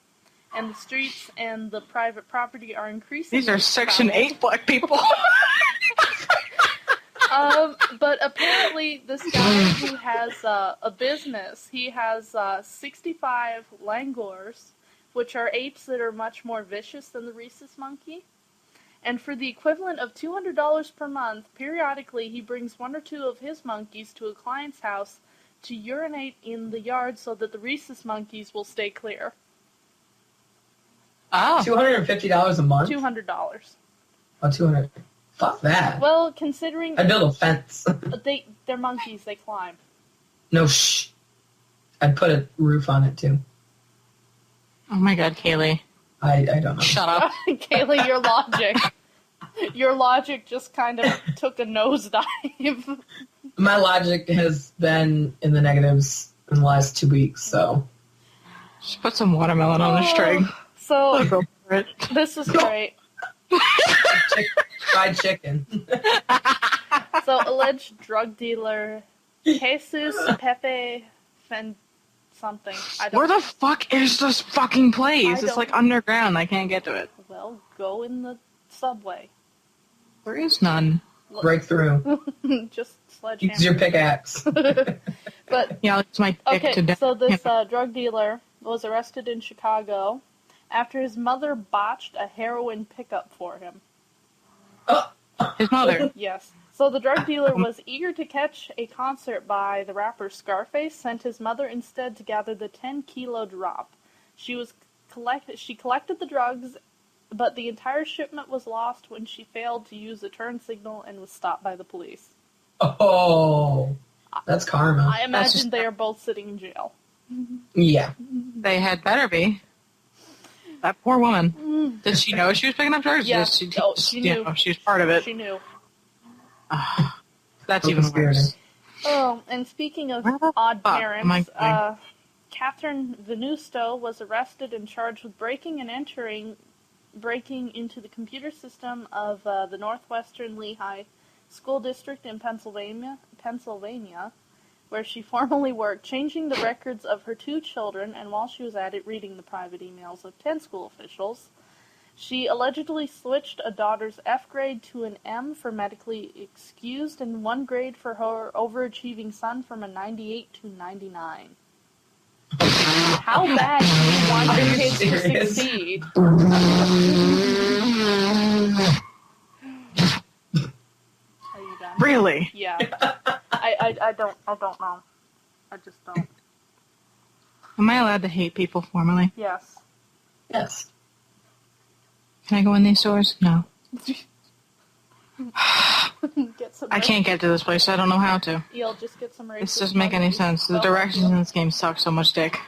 and the streets and the private property are increasing. These are Section 8 black people. But apparently this guy who has a business, he has 65 langurs, which are apes that are much more vicious than the rhesus monkey. And for the equivalent of $200 per month, periodically he brings 1 or 2 of his monkeys to a client's house to urinate in the yard so that the rhesus monkeys will stay clear. Oh. $250 a month? $200. Oh, $200. Fuck that. Well, considering... I'd build a fence. They're monkeys, they climb. No, I'd put a roof on it, too. Oh my God, Kaylee. I don't know. Shut up. Kaylee, your logic just kind of took a nosedive. My logic has been in the negatives in the last 2 weeks, so... Just put some watermelon on the string. So, go for it. This is great. Fried chicken. So, alleged drug dealer Jesus Pepe something. Where the fuck is this fucking place? It's like underground. I can't get to it. Well, go in the subway. There is none. Break through. Just sledgehammer. Use your pickaxe. But yeah, it's my pick to so this drug dealer was arrested in Chicago after his mother botched a heroin pickup for him. His mother? Yes. So the drug dealer was eager to catch a concert by the rapper Scarface, sent his mother instead to gather the 10-kilo drop. She collected the drugs, but the entire shipment was lost when she failed to use a turn signal and was stopped by the police. Oh, that's karma. I imagine they are both sitting in jail. Yeah. They had better be. That poor woman. Did she know she was picking up drugs? Yeah. She knew. She was part of it. She knew. That's even worse. Oh, and speaking of Where the odd fuck am I parents, going? Catherine Venusto was arrested and charged with breaking into the computer system of the Northwestern Lehigh School District in Pennsylvania, where she formerly worked, changing the records of her 2 children, and while she was at it, reading the private emails of 10 school officials. She allegedly switched a daughter's F grade to an M for medically excused, and 1 grade for her overachieving son from a 98 to 99. How bad do you want your kids to succeed? Are you done? Really? Yeah. I don't know. I just don't. Am I allowed to hate people formally? Yes. Yes. Can I go in these stores? No. Get some I can't get to this place, so I don't know how to. You'll just get some racist This doesn't make any monkeys. sense. The They'll help directions you. in this game suck so much dick.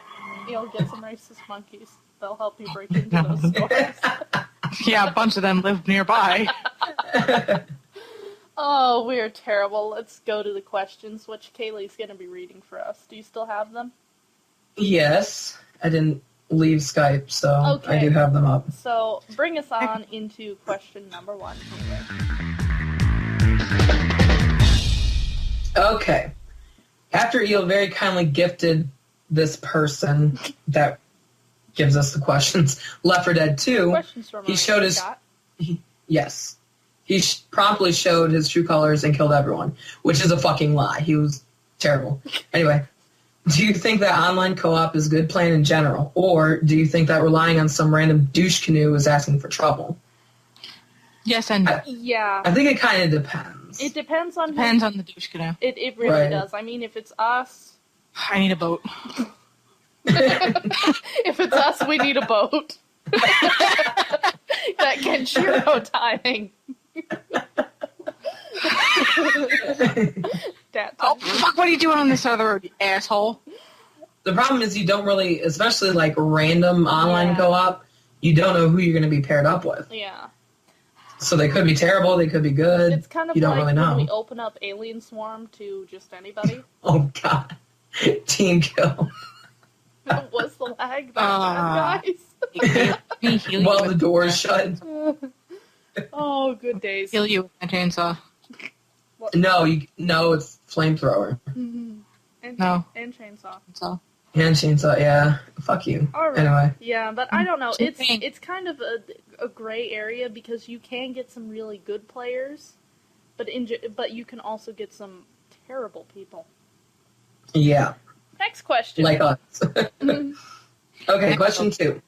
You'll get some racist monkeys. They'll help you break into those stores. Yeah, a bunch of them live nearby. Oh, we're terrible. Let's go to the questions, which Kaylee's going to be reading for us. Do you still have them? Yes. I didn't leave Skype, so Okay. I do have them up. So, bring us on into question number 1, Kaylee. Okay. After Eel very kindly gifted this person that gives us the questions, Left 4 Dead 2, Questions from he showed his... Scott. Yes. He promptly showed his true colors and killed everyone, which is a fucking lie. He was terrible. Anyway, do you think that online co-op is a good plan in general, or do you think that relying on some random douche canoe is asking for trouble? Yes and no. Yeah. I think it kind of depends. It depends on Depends on the douche canoe. It really Right. does. I mean, if it's us... I need a boat. If it's us, we need a boat. That can Shiro timing. Oh, fuck, what are you doing on this side of the road, you asshole? The problem is you don't really, especially like random online co-op, you don't know who you're going to be paired up with. Yeah. So they could be terrible, they could be good. It's kind of you don't like really know. when we open up Alien Swarm to just anybody. Oh, God. Team kill. Was the lag that bad, guys? While the door is shut. Oh, good days. Kill you with my chainsaw. No, it's flamethrower. And, No. And chainsaw. So. And chainsaw, yeah. Fuck you. All right. Anyway. Yeah, but I don't know. It's kind of a gray area because you can get some really good players, but you can also get some terrible people. Yeah. Next question. Like us. Okay, question 2.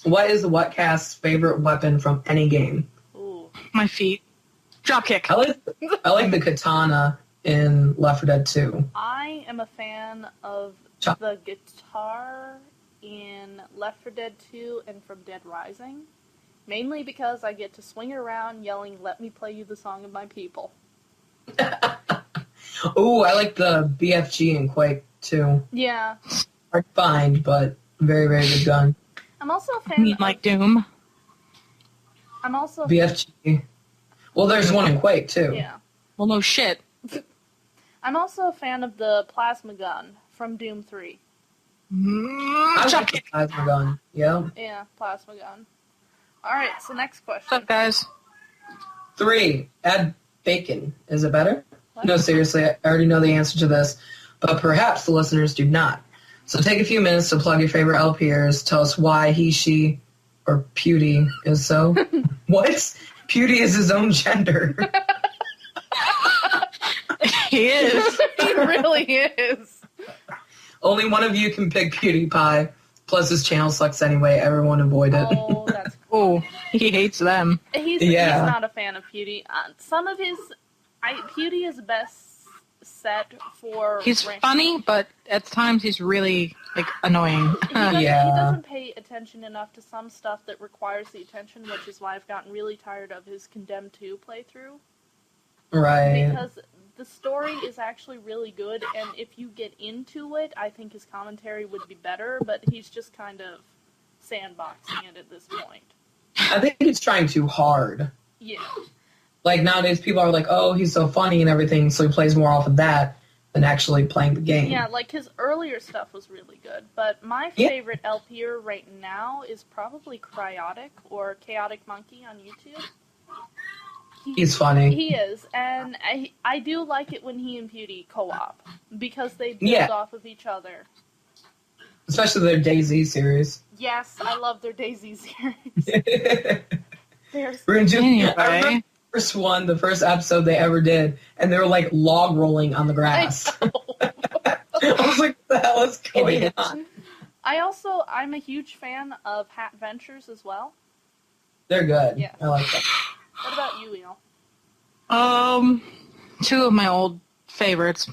What is the Whatcast's favorite weapon from any game? Ooh. My feet. Dropkick. I like the katana in Left 4 Dead 2. I am a fan of the guitar in Left 4 Dead 2 and from Dead Rising, mainly because I get to swing around yelling, "Let me play you the song of my people." Ooh, I like the BFG in Quake 2. Yeah. Hard to find, but very, very good gun. I'm also a I fan mean, like Doom. I'm also BFG. Well, there's one in Quake, too. Yeah. Well, no shit. I'm also a fan of the plasma gun from Doom 3. I like the plasma gun. Yeah. Yeah, plasma gun. Alright, so next question. What's up, guys? 3. Add bacon. Is it better? What? No, seriously, I already know the answer to this, but perhaps the listeners do not. So take a few minutes to plug your favorite LPers. Tell us why he, she, or Pewdie is so. What? Pewdie is his own gender. He is. He really is. Only one of you can pick PewDiePie. Plus his channel sucks anyway. Everyone avoid it. Oh, that's cool. Oh, he hates them. He's not a fan of Pewdie. Some of his... Pewdie is best set for... He's funny, but at times he's really, like, annoying. He doesn't pay attention enough to some stuff that requires the attention, which is why I've gotten really tired of his Condemned 2 playthrough. Right. Because the story is actually really good, and if you get into it, I think his commentary would be better, but he's just kind of sandboxing it at this point. I think he's trying too hard. Yeah. Like, nowadays people are like, oh, he's so funny and everything, so he plays more off of that than actually playing the game. Yeah, like, his earlier stuff was really good, but my favorite LPer right now is probably Cryotic, or Chaotic Monkey on YouTube. He's funny. He is, and I do like it when he and Pewdie co-op, because they build off of each other. Especially their DayZ series. Yes, I love their DayZ series. We're gonna do, I remember the first one, the first episode they ever did, and they were like log rolling on the grass. I was like, what the hell is going on? I'm a huge fan of Hat Ventures as well. They're good. Yes. I like them. What about you, Eel? Two of my old favorites.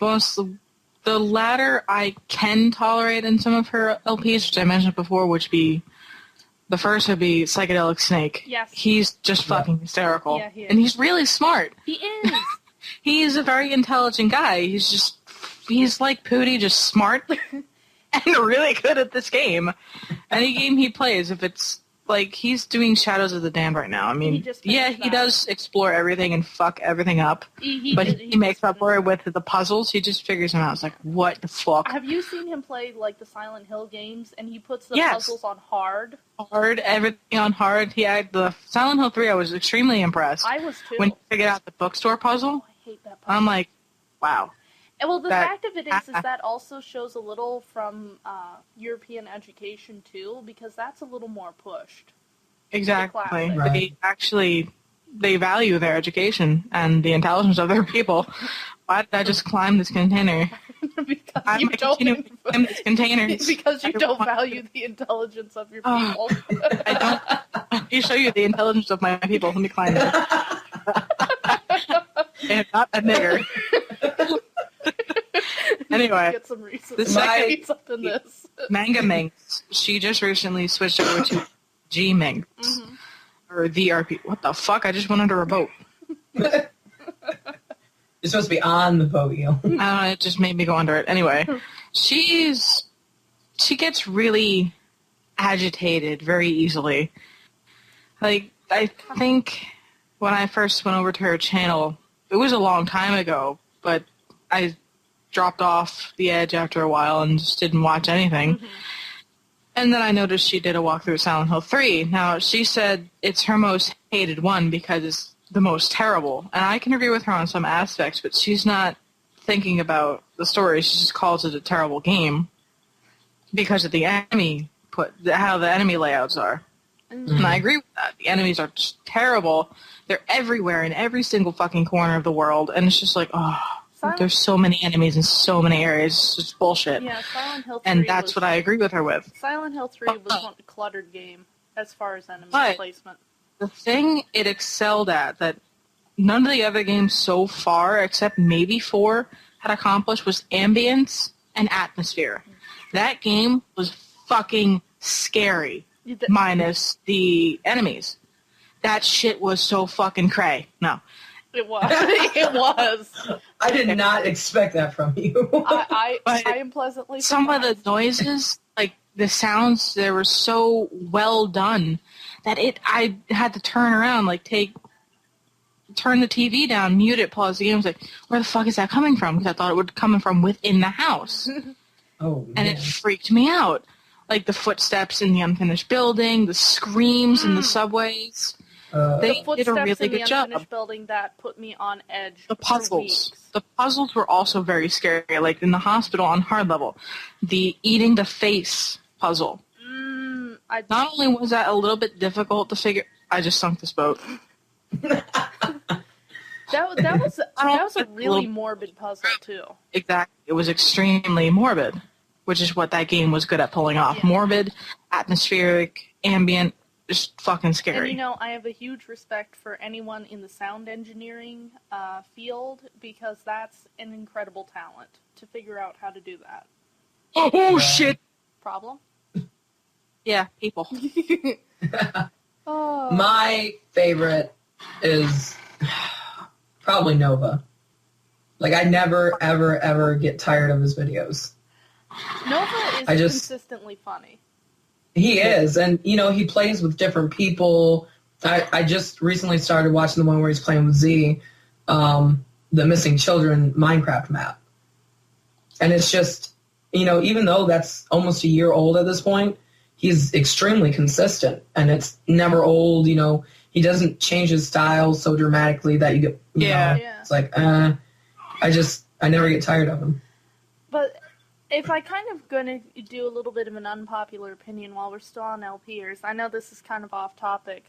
The latter I can tolerate in some of her LPs, which I mentioned before, the first would be Psychedelic Snake. Yes. He's just fucking hysterical. Yeah, he is. And he's really smart. He is. He's a very intelligent guy. He's like Pooty, just smart and really good at this game. Any game he plays, if it's like, he's doing Shadows of the Damned right now. I mean, he does explore everything and fuck everything up. He makes up for it with the puzzles. He just figures them out. It's like, what the fuck? Have you seen him play, like, the Silent Hill games, and he puts the puzzles on hard? Hard, everything on hard. He had the Silent Hill 3, I was extremely impressed. I was, too. When he figured out the bookstore puzzle. Oh, I hate that puzzle. I'm like, wow. And, well, the fact of it is that also shows a little from European education, too, because that's a little more pushed. Exactly. Right. They value their education and the intelligence of their people. Why did I just climb this container? Because you don't climb this container. Because you don't value the intelligence of your people. I don't. Let me show you the intelligence of my people. Let me climb it. And not a nigger. Anyway, get some reasons. Manga Minx, she just recently switched over to G Minx. Mm-hmm. Or the RP. What the fuck? I just went under a boat. You're supposed to be on the boat, Eel. It just made me go under it. Anyway, she gets really agitated very easily. Like, I think when I first went over to her channel, it was a long time ago, but I dropped off the edge after a while and just didn't watch anything. Mm-hmm. And then I noticed she did a walkthrough of Silent Hill 3. Now, she said it's her most hated one because it's the most terrible. And I can agree with her on some aspects, but she's not thinking about the story. She just calls it a terrible game because of the enemy, how the enemy layouts are. Mm-hmm. And I agree with that. The enemies are just terrible. They're everywhere in every single fucking corner of the world. And it's just like, there's so many enemies in so many areas. It's just bullshit. Yeah, Silent Hill 3 and that's what I agree with her with. Silent Hill 3 was a cluttered game as far as enemy placement. The thing it excelled at that none of the other games so far, except maybe 4, had accomplished was ambience and atmosphere. That game was fucking scary, minus the enemies. That shit was so fucking cray. No. It was. It was. I did not expect that from you. I am pleasantly surprised. Some of the noises, like the sounds, they were so well done that I had to turn around, like turn the TV down, mute it, pause the game. I was like, where the fuck is that coming from? Because I thought it would come from within the house. Oh, man. And it freaked me out. Like the footsteps in the unfinished building, the screams in the subways. They did a really good job. Unfinished building that put me on edge. The puzzles. The puzzles were also very scary. Like in the hospital on hard level, the eating the face puzzle. Not only was that a little bit difficult to figure, I just sunk this boat. that was a really morbid puzzle too. Exactly, it was extremely morbid, which is what that game was good at pulling off. Yeah. Morbid, atmospheric, ambient. Just fucking scary. And I have a huge respect for anyone in the sound engineering field because that's an incredible talent to figure out how to do that. Oh shit! Problem? Yeah, people. My favorite is probably Nova. Like, I never, ever, ever get tired of his videos. Nova is consistently funny. He is, and, you know, he plays with different people. I just recently started watching the one where he's playing with Z, the Missing Children Minecraft map. And it's just, you know, even though that's almost a year old at this point, he's extremely consistent, and it's never old, you know. He doesn't change his style so dramatically that you get, you know, it's like, I never get tired of him. But if I kind of gonna do a little bit of an unpopular opinion while we're still on LPers, I know this is kind of off topic.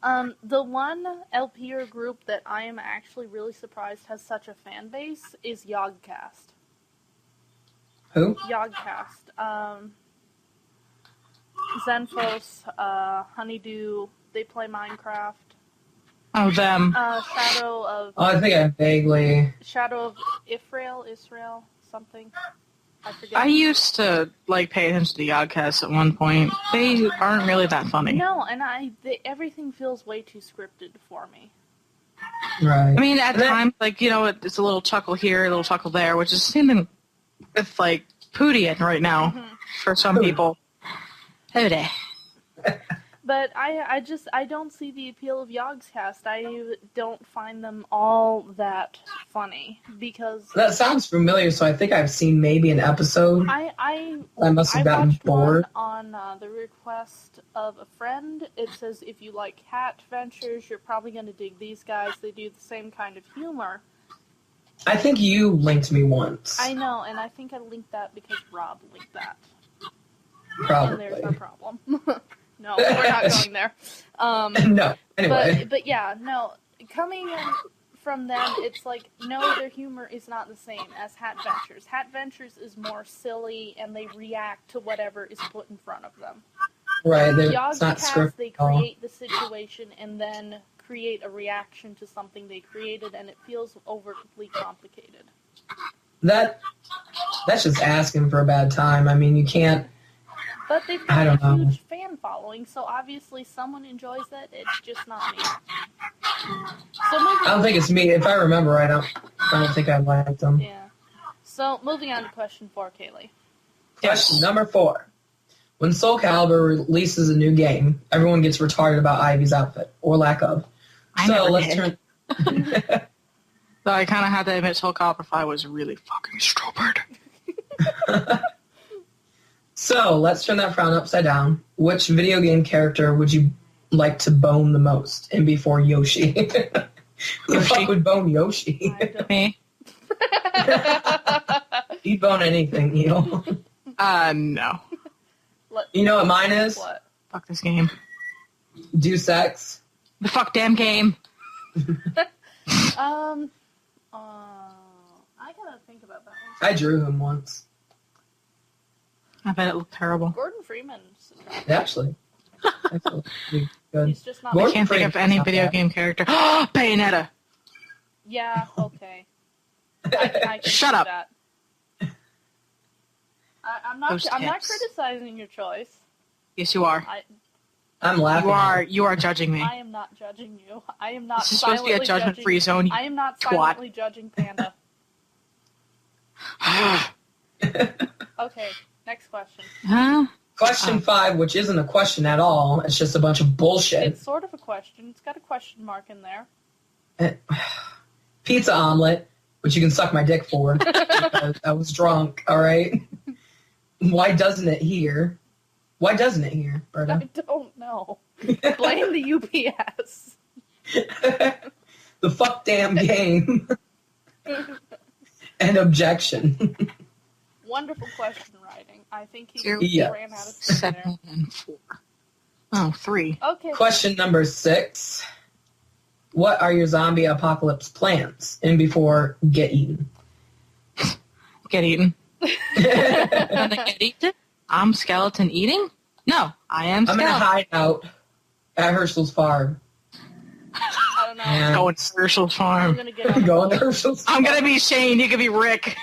The one LPer group that I am actually really surprised has such a fan base is Yogcast. Who? Yogcast. Zenfos, Honeydew, they play Minecraft. Oh, them. Shadow of... Oh, I think I vaguely... Shadow of Israel, something. I forget. I used to, like, pay attention to the Yogcasts at one point. They aren't really that funny. No, and everything feels way too scripted for me. Right. I mean, at times, like, you know, it's a little chuckle here, a little chuckle there, which is the same thing with, like, Pootie right now for some people. Pootie. But I don't see the appeal of Yogscast. I don't find them all that funny because that sounds familiar. So I think I've seen maybe an episode. I must have gotten bored. On the request of a friend. It says if you like Hat Ventures, you're probably going to dig these guys. They do the same kind of humor. I think you linked me once. I know, and I think I linked that because Rob linked that. Probably. And there's our problem. No, we're not going there. No, anyway. But yeah, no. Coming in from them, it's like, no, their humor is not the same as Hat Ventures. Hat Ventures is more silly, and they react to whatever is put in front of them. Right, it's not scripted. They create the situation and then create a reaction to something they created, and it feels overly complicated. That's just asking for a bad time. I mean, you can't... But they've got a huge fan following, so obviously someone enjoys it. It's just not me. So I don't think it's me. If I remember right, I don't think I liked them. Yeah. So moving on to question 4, Kaylee. Question number 4. When Soul Calibur releases a new game, everyone gets retarded about Ivy's outfit, or lack of. Let's turn... So I kind of had to admit Soul Calibur 5 was really fucking stupid. So, let's turn that frown upside down. Which video game character would you like to bone the most? And before Yoshi. Who the fuck would bone Yoshi? Me. You'd bone anything, Neil. No. You know what mine is? What? Fuck this game. Deus Ex. The fuck damn game. I gotta think about that one. I drew him once. I bet it looked terrible. Gordon Freeman's Actually. Good. He's just not... I can't think of any video game character. Bayonetta! Yeah, okay. I can Shut up. That. I'm not criticizing your choice. Yes, you are. I'm laughing. You are judging me. I am not judging you. I am not This is supposed to be a judgment-free zone. I am not silently judging Panda. Okay, next question. Huh? Question 5, which isn't a question at all. It's just a bunch of bullshit. It's sort of a question. It's got a question mark in there. Pizza omelet, which you can suck my dick for. Because I was drunk, all right? Why doesn't it here? Why doesn't it here, Berta? I don't know. Blame the UPS. The fuck damn game. And objection. Wonderful question writing. I think he ran out of time 7 and 4. Oh, 3. Okay. Question number 6. What are your zombie apocalypse plans? And before get eaten. Get eaten. Gonna get eaten? I'm skeleton eating? No, I am skeleton. I'm gonna hide out at Herschel's farm. I don't know. Going to Herschel's farm. I'm gonna get on Going to Herschel's farm. I'm gonna be Shane. You could be Rick.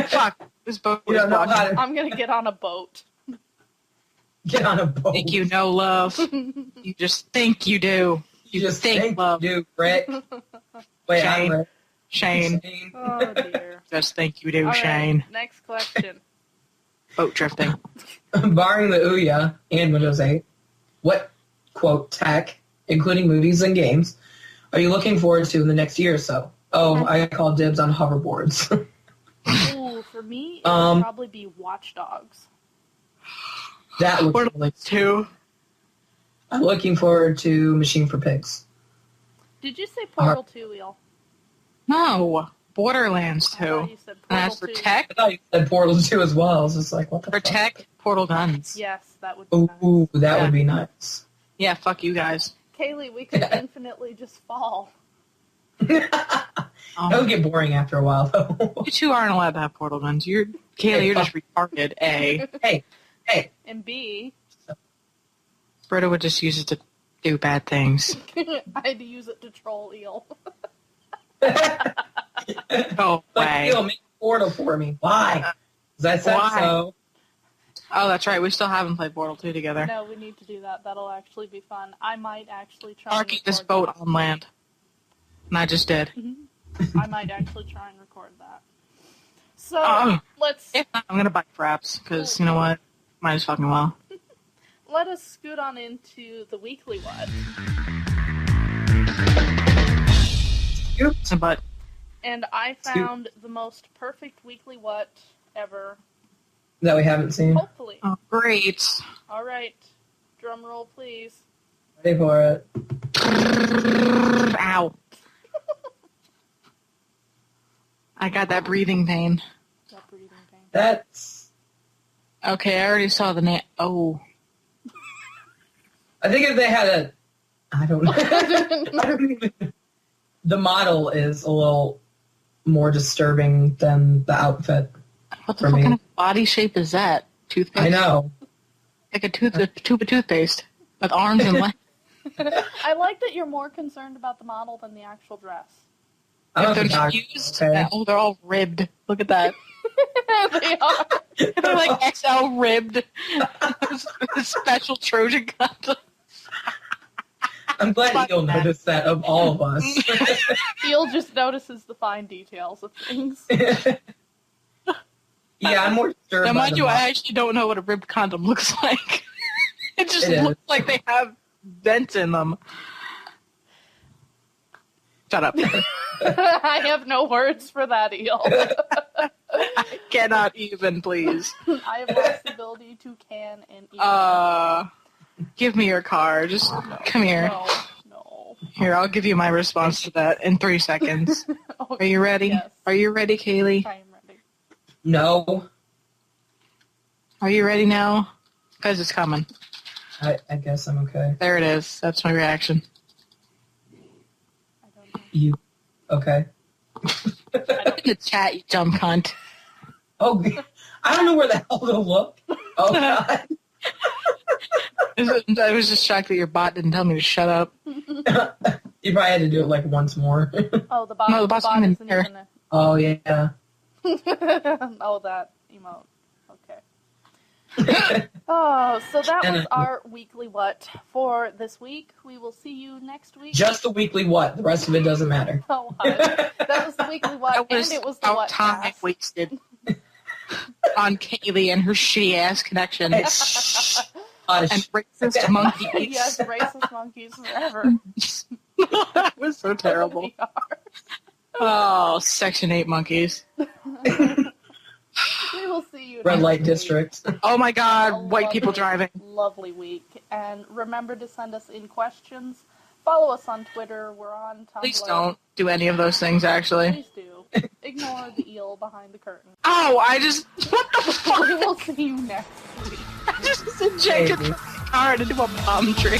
Fuck. This boat is watching. I'm gonna get on a boat. Get on a boat. Think you know love. You just think you do. You just think love. you do, Rick. Wait, Shane. I'm Rick. Shane. Oh dear. Just think you do, All Shane. right, next question. Boat drifting. Barring the Ouya and Windows 8, what, quote, tech, including movies and games, are you looking forward to in the next year or so? Oh, I call dibs on hoverboards. Ooh, for me, it would probably be Watch Dogs. That looks really Two. I'm looking forward to Machine for Pigs. Did you say Portal 2, Eel? No. Borderlands 2. I thought you said And Portal as for 2. tech, I thought you said Portal 2 as well. I was just like, what the for fuck? tech, Portal Guns. Yes, that would be nice. Ooh, that Yeah. would be nice. Yeah, fuck you guys. Kaylee, we could infinitely just fall. That would get boring after a while, though. You two aren't allowed to have portal guns. Kaylee, you're just retarded, A. Hey. And B, Britta would just use it to do bad things. I had to use it to troll Eel. Go away. Like, make a portal for me. Why? Because I said Why? so. Oh, that's right. We still haven't played Portal 2 together. No, we need to do that. That'll actually be fun. I might actually try Parking and this record boat on land. And I just did. that. I might actually try and record that. So, Oh. let's If not, I'm going to buy fraps, because, you know what? Might as fucking well. let us scoot on into the weekly one. But And I found the most perfect weekly what ever. That we haven't seen. Hopefully. oh, great. All right. Drum roll, please. Ready for it. Ow. I got that breathing pain. That breathing pain. That's... Okay, I already saw the name. Oh. I think if they had a... I don't know. I don't even... The model is a little more disturbing than the outfit. What the For fuck me. kind of body shape is that? Toothpaste? I know. Like a tube of toothpaste with arms and legs. I like that you're more concerned about the model than the actual dress. I'm If they're not not the used, doctor, okay? oh, they're all ribbed. Look at that. They are. They're like XL ribbed. Special Trojan condom. I'm glad you'll notice that of all of us. Eel just notices the fine details of things. Yeah, I'm more disturbed Now, by mind the you, I model. actually don't know what a ribbed condom looks like. It just It looks is. like they have vents in them. Shut up. I have no words for that, Eel. I cannot even, please. I have lost the ability to can and Eel. Give me your car. Just come here. No. Here, I'll give you my response to that in 3 seconds. Are you ready? Yes. Are you ready, Kaylee? I am ready. No, Are you ready now? Because it's coming. I guess I'm okay. There it is. That's my reaction. I don't know. You okay? In the chat, you dumb cunt. Oh, I don't know where the hell to look. Oh God. I was just shocked that your bot didn't tell me to shut up. You probably had to do it like once more. Oh, the bot, No, the the bot's bot coming isn't here. even Oh yeah. Oh, that emote. Okay. Oh, so that was our weekly what for this week. We will see you next week. Just the weekly what? The rest of it doesn't matter. Oh, hush. That was the weekly what, That was and it was the our what time cast. wasted on Kaylee and her shitty ass connection. Hey, shh. And Hush. racist monkeys. Yes, racist monkeys forever. That was so terrible. We are. Oh, Section 8 monkeys. We will see you Red next light week. district. Oh my A god, white people lovely, driving. Lovely week. And remember to send us in questions. Follow us on Twitter. We're on Tumblr. Please don't do any of those things, actually. Please do. Ignore the eel behind the curtain. Oh, what the fuck? We will see you next week. I just injected my car into a palm tree.